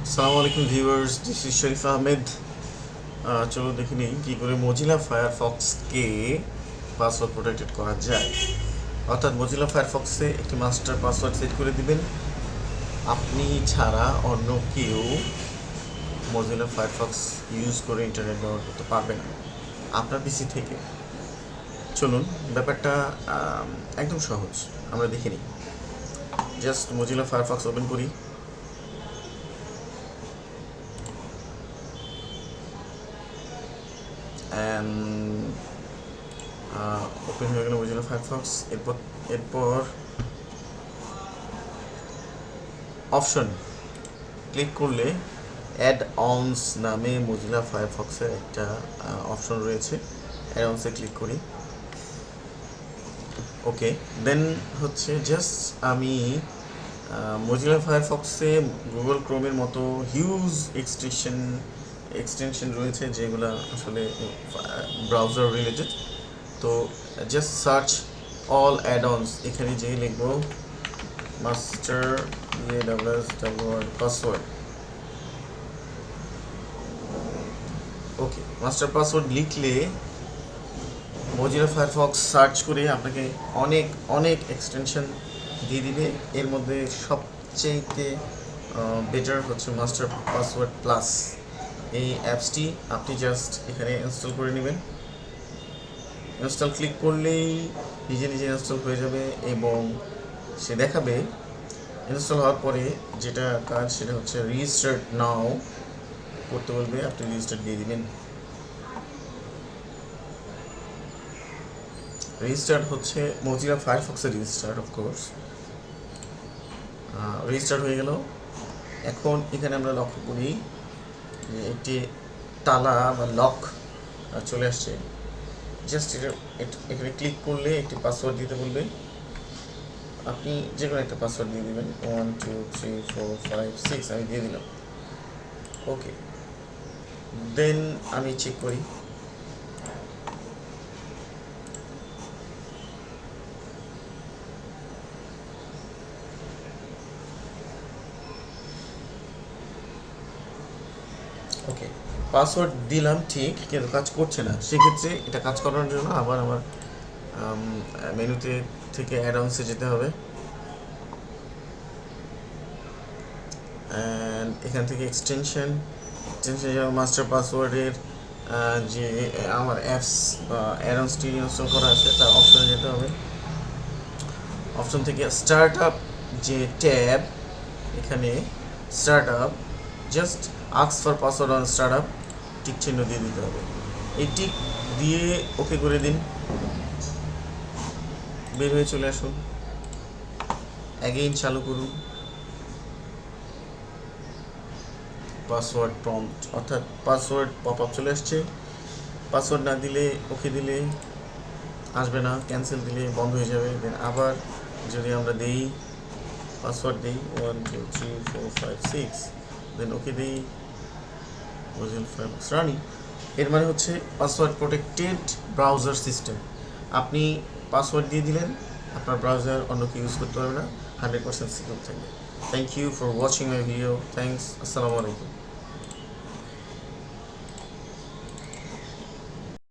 আসসালামু আলাইকুম viewers, this is শরীফ আহমেদ। চলো দেখে নিই কী করে মজিলা ফায়ারফক্সকে পাসওয়ার্ড প্রোটেক্টেড করা যায়। অর্থাৎ মজিলা ফায়ারফক্সে একটি মাস্টার পাসওয়ার্ড সেট করে দিবেন। আপনি ছাড়া অন্য কেউ মজিলা ফায়ারফক্স ইউজ করে ইন্টারনেট ব্যবহার করতে পারবে না আপনার পিসি থেকে। চলুন, ব্যাপারটা একদম সহজ, আমরা দেখে নিই। জাস্ট মজিলা ফায়ারফক্স ওপেন করি। ওপেন হয়ে গেল মজিলা ফায়ারফক্স। এরপর অপশন ক্লিক করলে অ্যাড অনস নামে মজিলা ফায়ারফক্সের একটা অপশন রয়েছে। অ্যাড অনসে ক্লিক করি। ওকে, দেন হচ্ছে জাস্ট আমি মজিলা ফায়ারফক্সে গুগল ক্রোমের মতো হিউজ এক্সটেনশন রয়েছে যেগুলো আসলে ব্রাউজার রিলেটেড। তো জাস্ট সার্চ অল অ্যাড-অনস, এখানে যেই লিখব মাস্টার পাসওয়ার্ড। ওকে, মাস্টার পাসওয়ার্ড লিখলে মজিলা ফায়ারফক্স সার্চ করে আপনাকে অনেক অনেক এক্সটেনশন দিয়ে দিবে। এর মধ্যে সবচেয়ে বেটার হচ্ছে মাস্টার পাসওয়ার্ড প্লাস। এই অ্যাপসটি আপনি জাস্ট এখানে ইনস্টল করে নেবেন। ইনস্টল ক্লিক করলেই নিজে নিজে ইনস্টল হয়ে যাবে এবং সে দেখাবে ইনস্টল হওয়ার পরে যেটা কাজ সেটা হচ্ছে রিস্টার্ট নাও করতে বলবে। আপনি রিস্টার্ট দিয়ে দিবেন। রিস্টার্ট হচ্ছে মজিলা ফায়ারফক্সের রিস্টার্ট, অফকোর্স রিস্টার্ট হয়ে গেল। এখন এখানে আমরা লক্ষ্য করি যে একটি তালা বা লক চলে আসছে। জাস্ট এখানে ক্লিক করলে একটি পাসওয়ার্ড দিতে বলবে। আপনি যে কোনো একটা পাসওয়ার্ড দিয়ে দেবেন, 1 2 3 4 5 6 আমি দিয়ে দিলাম। ওকে, দেন আমি চেক করি। ওকে, পাসওয়ার্ড দিলাম ঠিক, কিন্তু কাজ করছে না। সেক্ষেত্রে এটা কাজ করার জন্য আবার আমার মেনুতে থেকে অ্যাড-অনসে যেতে হবে। অ্যান্ড এখান থেকে এক্সটেনশন যেমন মাস্টার পাসওয়ার্ডের যে আমার অ্যাপস বা অ্যাড-অনসটি ইনস্টল করা আছে তার অপশনে যেতে হবে। অপশন থেকে স্টার্ট আপ যে ট্যাব, এখানে start up, just ask for password on start up, tick চিহ্ন দিয়ে দিতে হবে। এই টিক দিয়ে ওকে করে দিন। বের হয়ে চলে আসুন, অ্যাগেইন চালু করুন। পাসওয়ার্ড প্রম্পট অর্থাৎ পাসওয়ার্ড পপ আপ চলে আসছে। পাসওয়ার্ড না দিলে, ওকে দিলে আসবে না, ক্যান্সেল দিলে বন্ধ হয়ে যাবে। দেন আবার যদি আমরা দিই, পাসওয়ার্ড দিই 1 2 3 4 5 6, দেন ওকে দিই, মজিলা ফায়ারফক্স রানিং। এর মানে হচ্ছে পাসওয়ার্ড প্রোটেক্টেড ব্রাউজার সিস্টেম। আপনি পাসওয়ার্ড দিয়ে দিলেন, আপনার ব্রাউজার অন্য কেউ ইউজ করতে পারবে না, 100% সিকিউর থাকবে। Thank you for watching my video. Thanks, আসসালামু আলাইকুম।